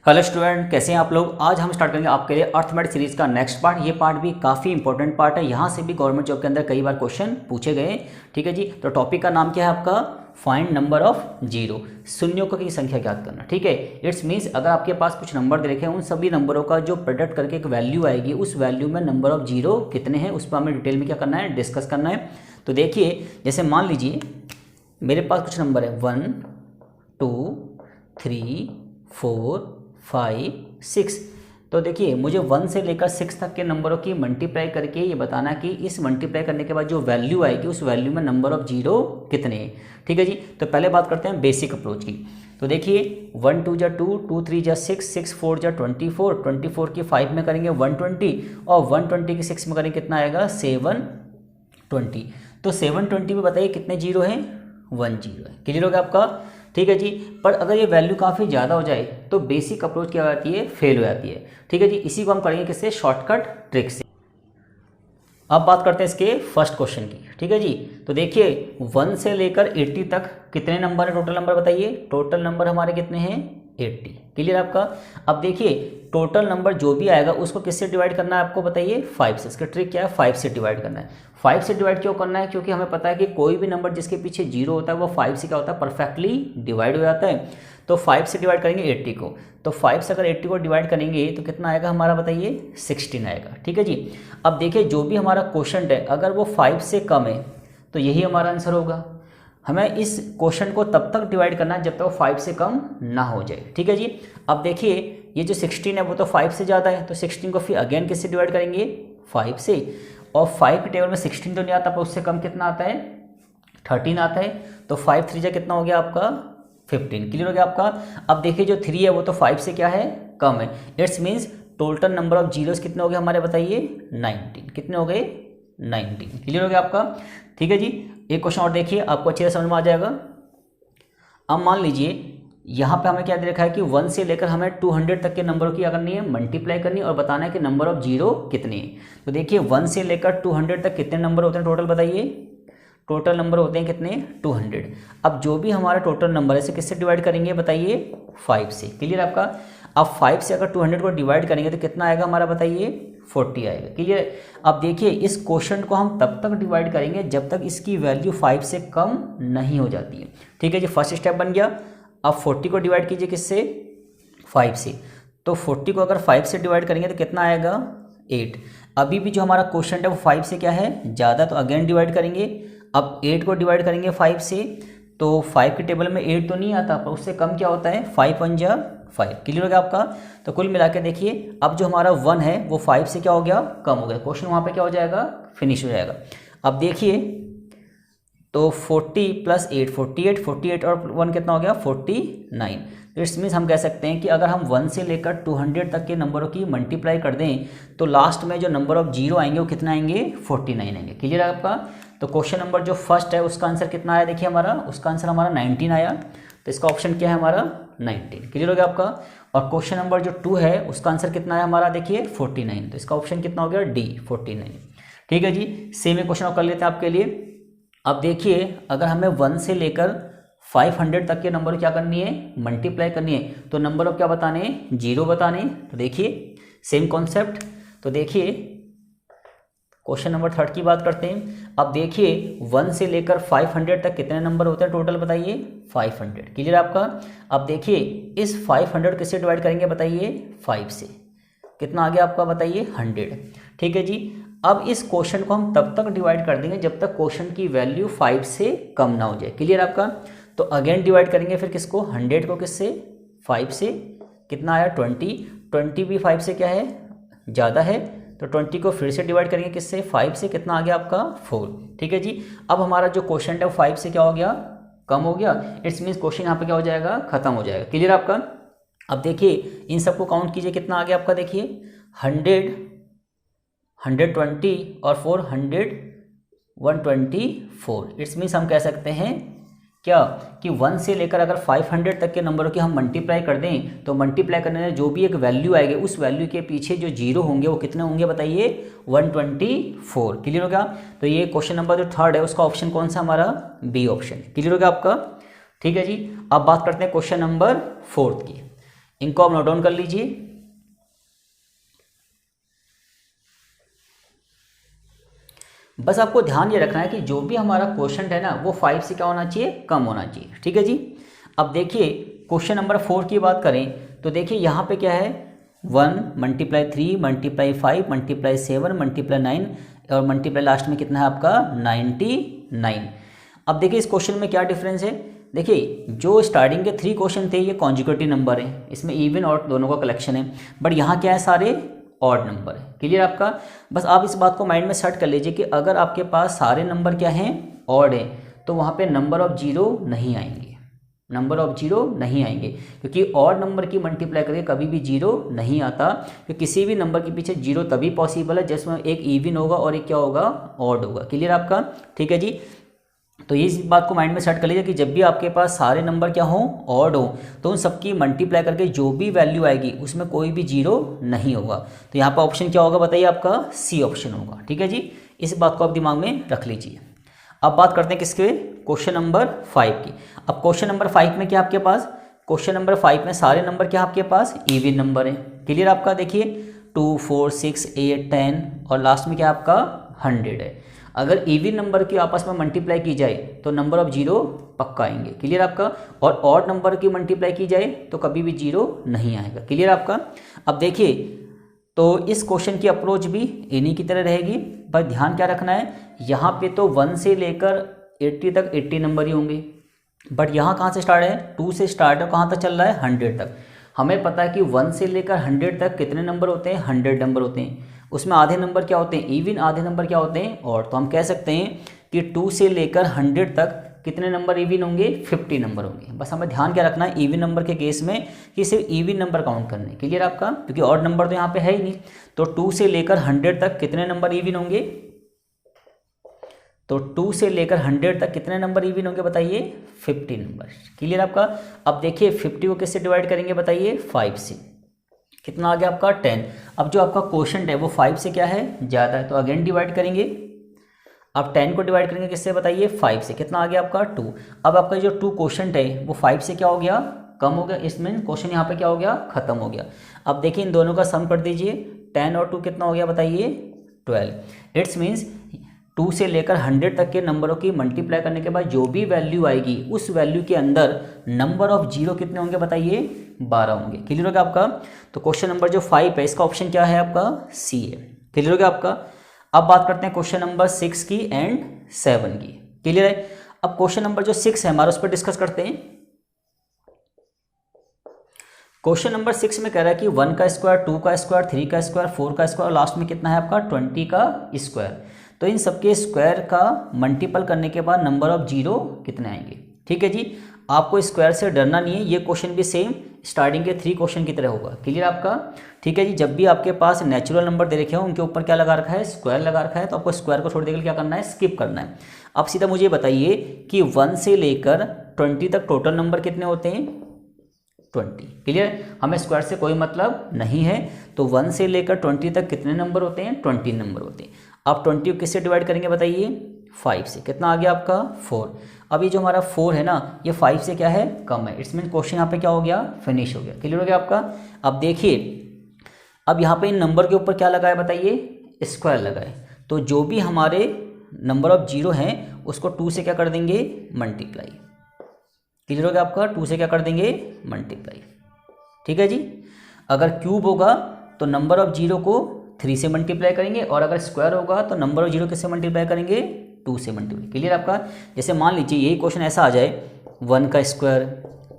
Hello student, कैसे हैं आप लोग। आज हम स्टार्ट करेंगे आपके लिए अर्थमेटिक सीरीज का नेक्स्ट पार्ट। ये पार्ट भी काफ़ी इंपॉर्टेंट पार्ट है, यहाँ से भी गवर्नमेंट जॉब के अंदर कई बार क्वेश्चन पूछे गए। ठीक है जी। तो टॉपिक का नाम क्या है आपका, फाइंड नंबर ऑफ जीरो, शून्यों की संख्या ज्ञात करना। ठीक है। इट्स मीन्स अगर आपके पास कुछ नंबर दे रखे हैं, उन सभी नंबरों का जो प्रोडक्ट करके एक वैल्यू आएगी, उस वैल्यू में नंबर ऑफ जीरो कितने हैं, उस पर हमें डिटेल में क्या करना है, डिस्कस करना है। तो देखिए, जैसे मान लीजिए मेरे पास कुछ नंबर है 1 2 3 4 5 6। तो देखिए, मुझे 1 से लेकर 6 तक के नंबरों की मल्टीप्लाई करके ये बताना कि इस मल्टीप्लाई करने के बाद जो वैल्यू आएगी उस वैल्यू में नंबर ऑफ जीरो कितने हैं। ठीक है जी। तो पहले बात करते हैं बेसिक अप्रोच की। तो देखिए 1 2 जा 2 2 3 जा 6 6 4 जा 24 24 की 5 में करेंगे 120 और 120 की 6 में करेंगे कितना आएगा 720। तो 720 में बताइए कितने जीरो हैं, 1 जीरो है। क्लियर हो गया आपका। ठीक है जी। पर अगर ये वैल्यू काफ़ी ज़्यादा हो जाए तो बेसिक अप्रोच क्या हो जाती है, फेल हो जाती है। ठीक है जी। इसी को हम करेंगे किससे, शॉर्टकट ट्रिक से। अब बात करते हैं इसके फर्स्ट क्वेश्चन की। ठीक है जी। तो देखिए 1 से लेकर 80 तक कितने नंबर है, टोटल नंबर बताइए। टोटल नंबर हमारे कितने हैं, 80। क्लियर आपका। अब देखिए टोटल नंबर जो भी आएगा उसको किससे डिवाइड करना है आपको बताइए, 5 से। इसका ट्रिक क्या है, 5 से डिवाइड करना है। 5 से डिवाइड क्यों करना है, क्योंकि हमें पता है कि कोई भी नंबर जिसके पीछे जीरो होता है वो 5 से क्या होता है, परफेक्टली डिवाइड हो जाता है। तो 5 से डिवाइड करेंगे 80 को। तो 5 से अगर 80 को डिवाइड करेंगे तो कितना आएगा हमारा बताइए, 16 आएगा। ठीक है जी। अब देखिए जो भी हमारा क्वेश्चन है अगर वो 5 से कम है तो यही हमारा आंसर होगा। हमें इस क्वेश्चन को तब तक डिवाइड करना है जब तक वो 5 से कम ना हो जाए। ठीक है जी। अब देखिए ये जो 16 है वो तो 5 से ज़्यादा है, तो 16 को फिर अगेन किससे डिवाइड करेंगे, 5 से। और 5 के टेबल में 16 तो नहीं आता, पर उससे कम कितना आता है, 13 आता है। तो 5 3 जा कितना हो गया आपका, 15। क्लियर हो गया आपका। अब देखिए जो 3 है वो तो 5 से क्या है, कम है। It's means total number of zeros कितने हो गए हमारे बताइए, 19। कितने हो गए, 19। क्लियर हो गया आपका। ठीक है जी। एक क्वेश्चन और देखिए, आपको अच्छे से समझ में आ जाएगा। अब मान लीजिए यहाँ पे हमें क्या दे रखा है कि 1 से लेकर हमें 200 तक के नंबरों की क्या करनी है, मल्टीप्लाई करनी है और बताना है कि नंबर ऑफ जीरो कितने हैं। तो देखिए 1 से लेकर 200 तक कितने नंबर होते हैं टोटल बताइए। टोटल नंबर होते हैं कितने, 200। अब जो भी हमारा टोटल नंबर है इसे किससे डिवाइड करेंगे बताइए, 5 से। क्लियर आपका। अब 5 से अगर 200 को डिवाइड करेंगे तो कितना आएगा हमारा बताइए, 40 आएगा। क्लियर। अब देखिए इस क्वेश्चन को हम तब तक डिवाइड करेंगे जब तक इसकी वैल्यू 5 से कम नहीं हो जाती है। ठीक है जी। फर्स्ट स्टेप बन गया। अब 40 को डिवाइड कीजिए किससे, 5 से। तो 40 को अगर 5 से डिवाइड करेंगे तो कितना आएगा, 8। अभी भी जो हमारा क्वेश्चन है वो 5 से क्या है, ज़्यादा, तो अगेन डिवाइड करेंगे। अब 8 को डिवाइड करेंगे 5 से, तो 5 के टेबल में 8 तो नहीं आता, पर उससे कम क्या होता है, 5 1 जा 5। क्लियर हो गया आपका। तो कुल मिला के देखिए अब जो हमारा 1 है वो 5 से क्या हो गया, कम हो गया। क्वेश्चन वहाँ पे क्या हो जाएगा, फिनिश हो जाएगा। अब देखिए तो 40 + 8 48, 48 और 1 कितना हो गया, 49। तो इट्स मीन्स हम कह सकते हैं कि अगर हम 1 से लेकर 200 तक के नंबरों की मल्टीप्लाई कर दें तो लास्ट में जो नंबर ऑफ जीरो आएंगे वो कितना आएंगे, 49 आएंगे। क्लियर है आपका। तो क्वेश्चन नंबर जो फर्स्ट है उसका आंसर कितना आया देखिए हमारा, उसका आंसर हमारा 19 आया। तो इसका ऑप्शन क्या है हमारा, 19। क्लियर हो गया आपका। और क्वेश्चन नंबर जो 2 है उसका आंसर कितना है हमारा देखिए, 49। तो इसका ऑप्शन कितना हो गया, डी 49। ठीक है जी। सेम एक क्वेश्चन और कर लेते हैं आपके लिए। अब देखिए अगर हमें 1 से लेकर 500 तक के नंबर क्या करनी है, मल्टीप्लाई करनी है, तो नंबर ऑफ क्या बताने हैं, जीरो बताने। तो देखिए सेम कॉन्सेप्ट। तो देखिए क्वेश्चन नंबर 3 की बात करते हैं। अब देखिए 1 से लेकर 500 तक कितने नंबर होते हैं टोटल बताइए, 500। क्लियर आपका। अब देखिए इस 500 किससे डिवाइड करेंगे बताइए, 5 से। कितना आ गया आपका बताइए, 100। ठीक है जी। अब इस क्वेश्चन को हम तब तक डिवाइड कर देंगे जब तक क्वेश्चन की वैल्यू 5 से कम ना हो जाए। क्लियर आपका। तो अगेन डिवाइड करेंगे फिर किसको, 100 को किससे, 5 से। कितना आया, 20। 20 भी 5 से क्या है, ज़्यादा है। तो 20 को फिर से डिवाइड करेंगे किससे, 5 से। कितना आ गया आपका, 4। ठीक है जी। अब हमारा जो क्वेश्चन है वो 5 से क्या हो गया, कम हो गया। इट्स मीन्स क्वेश्चन यहाँ पे क्या हो जाएगा, खत्म हो जाएगा। क्लियर आपका। अब देखिए इन सबको काउंट कीजिए, कितना आ गया आपका देखिए, 100 120 और 400 124। इट्स मीन्स हम कह सकते हैं क्या कि 1 से लेकर अगर 500 तक के नंबरों की हम मल्टीप्लाई कर दें तो मल्टीप्लाई करने में जो भी एक वैल्यू आएगी उस वैल्यू के पीछे जो जीरो होंगे वो कितने होंगे बताइए, 124। क्लियर हो गया। तो ये क्वेश्चन नंबर जो 3 है उसका ऑप्शन कौन सा हमारा, बी ऑप्शन। क्लियर हो गया आपका। ठीक है जी। अब बात करते हैं क्वेश्चन नंबर 4 की। इनको आप नोट डाउन कर लीजिए। बस आपको ध्यान ये रखना है कि जो भी हमारा क्वेश्चन है ना वो 5 से क्या होना चाहिए, कम होना चाहिए। ठीक है जी। अब देखिए क्वेश्चन नंबर 4 की बात करें तो देखिए यहाँ पे क्या है, 1 मल्टीप्लाई 3 मल्टीप्लाई 5 मल्टीप्लाई 7 मल्टीप्लाई 9 और मल्टीप्लाई लास्ट में कितना है आपका 99। अब देखिए इस क्वेश्चन में क्या डिफरेंस है। देखिए जो स्टार्टिंग के 3 क्वेश्चन थे ये कॉन्जुगेटिव नंबर है, इसमें इवन और दोनों का कलेक्शन है, बट यहाँ क्या है सारे ऑड नंबर है। क्लियर आपका। बस आप इस बात को माइंड में सेट कर लीजिए कि अगर आपके पास सारे नंबर क्या हैं, ऑड है, तो वहाँ पे नंबर ऑफ जीरो नहीं आएंगे, नंबर ऑफ जीरो नहीं आएंगे, क्योंकि ऑड नंबर की मल्टीप्लाई करके कभी भी जीरो नहीं आता। तो किसी भी नंबर के पीछे जीरो तभी पॉसिबल है जिसमें एक इवन होगा और एक क्या होगा, ऑड होगा। क्लियर आपका। ठीक है जी। तो इस बात को माइंड में सेट कर लीजिए कि जब भी आपके पास सारे नंबर क्या हो, ऑड हो, तो उन सबकी मल्टीप्लाई करके जो भी वैल्यू आएगी उसमें कोई भी जीरो नहीं होगा। तो यहाँ पर ऑप्शन क्या होगा बताइए, आपका सी ऑप्शन होगा। ठीक है जी। इस बात को आप दिमाग में रख लीजिए। अब बात करते हैं किसके, क्वेश्चन नंबर 5 की। अब क्वेश्चन नंबर 5 में क्या आपके पास, क्वेश्चन नंबर 5 में सारे नंबर क्या आपके पास इवन नंबर है। क्लियर आपका। देखिए 2 4 6 8 10 और लास्ट में क्या आपका 100 है। अगर इवन नंबर की आपस में मल्टीप्लाई की जाए तो नंबर ऑफ जीरो पक्का आएंगे। क्लियर आपका। और ऑड नंबर की मल्टीप्लाई की जाए तो कभी भी जीरो नहीं आएगा। क्लियर आपका। अब देखिए तो इस क्वेश्चन की अप्रोच भी इन्हीं की तरह रहेगी, बस ध्यान क्या रखना है, यहाँ पे तो 1 से लेकर 80 तक 80 नंबर ही होंगे, बट यहाँ कहाँ से स्टार्ट है, 2 से स्टार्ट है, कहाँ तक चल रहा है 100 तक। हमें पता है कि 1 से लेकर 100 तक कितने नंबर होते हैं, 100 नंबर होते हैं। उसमें आधे नंबर क्या होते हैं, इवन, आधे नंबर क्या होते हैं, और। तो हम कह सकते हैं कि 2 से लेकर 100 तक कितने नंबर इवन होंगे, 50 नंबर होंगे। बस हमें ध्यान क्या रखना है इवन नंबर के केस में कि सिर्फ इवन नंबर काउंट करने। क्लियर आपका। क्योंकि ऑड नंबर तो यहाँ पे है ही नहीं। तो 2 से लेकर 100 तक कितने नंबर इवन होंगे, तो 2 से लेकर 100 तक कितने नंबर इवन होंगे बताइए, 50 नंबर। क्लियर आपका। अब देखिए 50 को किससे डिवाइड करेंगे बताइए, 5 से। कितना आ गया आपका 10। अब जो आपका क्वोशंट है वो 5 से क्या है, ज़्यादा है, तो अगेन डिवाइड करेंगे। अब 10 को डिवाइड करेंगे किससे बताइए, 5 से। कितना आ गया आपका 2। अब आपका जो 2 क्वोशंट है वो 5 से क्या हो गया, कम हो गया। इसमें क्वेश्चन यहाँ पे क्या हो गया, खत्म हो गया। अब देखिए इन दोनों का सम कर दीजिए, 10 और 2 कितना हो गया बताइए, 12। इट्स मीन्स 2 से लेकर 100 तक के नंबरों की मल्टीप्लाई करने के बाद जो भी वैल्यू आएगी उस वैल्यू के अंदर नंबर ऑफ जीरो कितने होंगे बताइए, 12 होंगे। क्लियर हो गया आपका। तो क्वेश्चन नंबर जो 5 है इसका ऑप्शन क्या है आपका, सी है। क्लियर हो गया आपका। अब बात करते हैं क्वेश्चन नंबर 6 की एंड 7 की। क्लियर है। अब क्वेश्चन नंबर जो 6 है हमारा उस पर डिस्कस करते हैं। क्वेश्चन नंबर 6 में कह रहा है कि 1 का स्क्वायर, 2 का स्क्वायर, 3 का स्क्वायर, 4 का स्क्वायर और लास्ट में कितना है आपका 20 का स्क्वायर। तो इन सबके स्क्वायर का मल्टीपल करने के बाद नंबर ऑफ जीरो कितने आएंगे। ठीक है जी। आपको स्क्वायर से डरना नहीं है, ये क्वेश्चन भी सेम स्टार्टिंग के 3 क्वेश्चन की तरह होगा। क्लियर आपका। ठीक है जी। जब भी आपके पास नेचुरल नंबर दे रखे हो उनके ऊपर क्या लगा रखा है, स्क्वायर लगा रखा है, तो आपको स्क्वायर को छोड़ देकर क्या करना है, स्किप करना है। अब सीधा मुझे बताइए कि 1 से लेकर 20 तक टोटल नंबर कितने होते हैं, 20। क्लियर। हमें स्क्वायर से कोई मतलब नहीं है। तो 1 से लेकर 20 तक कितने नंबर होते हैं, 20 नंबर होते हैं। आप 20 को किससे डिवाइड करेंगे बताइए, 5 से। कितना आ गया आपका 4। अब ये जो हमारा 4 है ना ये 5 से क्या है, कम है। इट्स मीन क्वेश्चन यहाँ पे क्या हो गया, फिनिश हो गया। क्लियर हो गया आपका। अब देखिए अब यहाँ पे इन नंबर के ऊपर क्या लगा है बताइए, स्क्वायर लगा है। तो जो भी हमारे नंबर ऑफ जीरो हैं उसको 2 से क्या कर देंगे, मल्टीप्लाई। क्लियर हो गया आपका। 2 से क्या कर देंगे, मल्टीप्लाई। ठीक है जी। अगर क्यूब होगा तो नंबर ऑफ जीरो को 3 से मल्टीप्लाई करेंगे, और अगर स्क्वायर होगा तो नंबर ऑफ जीरो किससे मल्टीप्लाई करेंगे, 2 से मल्टीप्लाई। क्लियर आपका। जैसे मान लीजिए यही क्वेश्चन ऐसा आ जाए, 1 का स्क्वायर,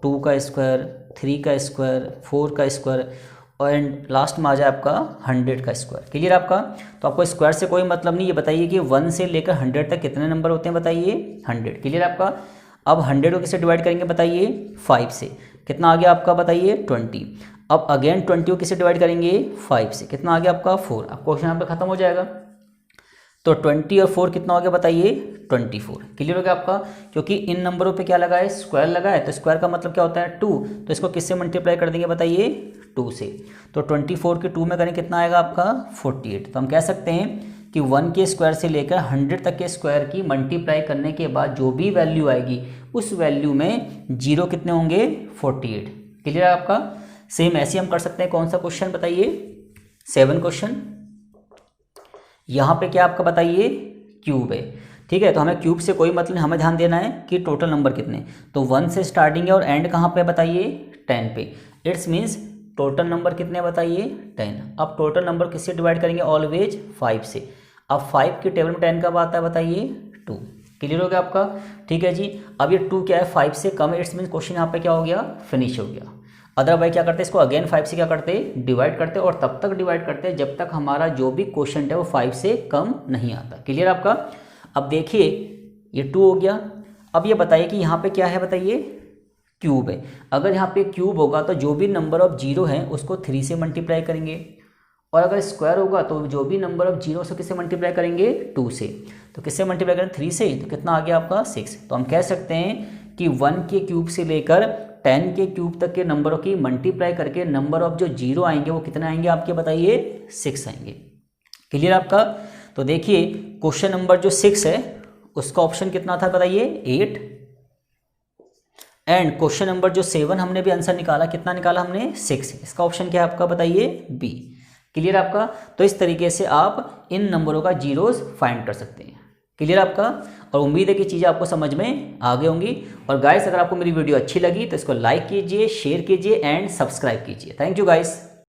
2 का स्क्वायर, 3 का स्क्वायर, 4 का स्क्वायर और लास्ट में आ जाए आपका 100 का स्क्वायर। क्लियर आपका। तो आपको स्क्वायर से कोई मतलब नहीं। ये बताइए कि 1 से लेकर 100 तक कितने नंबर होते हैं बताइए, 100। क्लियर आपका। अब 100 को किससे डिवाइड करेंगे बताइए, 5 से। कितना आ गया आपका बताइए, 20। अब अगेन 20 को किससे डिवाइड करेंगे, 5 से। कितना आ गया आपका 4। अब क्वेश्चन यहाँ पे खत्म हो जाएगा। तो 20 और 4 कितना हो गया बताइए, 24। क्लियर हो गया आपका। क्योंकि इन नंबरों पे क्या लगा है, स्क्वायर लगा है। तो स्क्वायर का मतलब क्या होता है, 2। तो इसको किससे मल्टीप्लाई कर देंगे बताइए, 2 से। तो 24 के 2 में करें कितना आएगा आपका 48। तो हम कह सकते हैं कि 1 के स्क्वायर से लेकर 100 तक के स्क्वायर की मल्टीप्लाई करने के बाद जो भी वैल्यू आएगी उस वैल्यू में जीरो कितने होंगे, 48। क्लियर है आपका। सेम ऐसे हम कर सकते हैं, कौन सा क्वेश्चन बताइए, 7 क्वेश्चन। यहाँ पे क्या आपका बताइए, क्यूब है, ठीक है। तो हमें क्यूब से कोई मतलब नहीं, हमें ध्यान देना है कि टोटल नंबर कितने, तो 1 से स्टार्टिंग है और एंड कहाँ पे बताइए, 10 पे। इट्स मीन्स टोटल नंबर कितने बताइए, 10। अब टोटल नंबर किससे डिवाइड करेंगे, ऑलवेज 5 से। अब 5 के टेबल में 10 कब आता है बताइए, 2। क्लियर हो गया आपका, ठीक है जी। अब ये 2 क्या है, 5 से कम है, इट्स मीन्स क्वेश्चन यहाँ पे क्या हो गया, फिनिश हो गया। अदरवाइज क्या करते हैं, इसको अगेन 5 से क्या करते हैं, डिवाइड करते हैं, और तब तक डिवाइड करते हैं जब तक हमारा जो भी क्वेश्चन है वो 5 से कम नहीं आता। क्लियर आपका। अब देखिए ये 2 हो गया। अब ये बताइए कि यहाँ पे क्या है बताइए, क्यूब है। अगर यहाँ पे क्यूब होगा तो जो भी नंबर ऑफ जीरो है उसको 3 से मल्टीप्लाई करेंगे, और अगर स्क्वायर होगा तो जो भी नंबर ऑफ जीरो से किससे मल्टीप्लाई करेंगे, 2 से। तो किससे मल्टीप्लाई करें, 3 से, तो कितना आ गया आपका 6। तो हम कह सकते हैं कि 1 के क्यूब से लेकर 10 के क्यूब तक के नंबरों की मल्टीप्लाई करके नंबर ऑफ जो जीरो आएंगे वो कितने आएंगे आपके बताइए, 6 आएंगे। क्लियर आपका। तो देखिए क्वेश्चन नंबर जो 6 है उसका ऑप्शन कितना था बताइए, 8। एंड क्वेश्चन नंबर जो 7 हमने भी आंसर निकाला, कितना निकाला हमने, 6। इसका ऑप्शन क्या है आपका बताइए, बी। क्लियर आपका। तो इस तरीके से आप इन नंबरों का जीरोस फाइंड कर सकते हैं। क्लियर आपका। और उम्मीद है कि चीज़ें आपको समझ में आ गई होंगी। और गाइस अगर आपको मेरी वीडियो अच्छी लगी तो इसको लाइक कीजिए, शेयर कीजिए एंड सब्सक्राइब कीजिए। Thank you guys.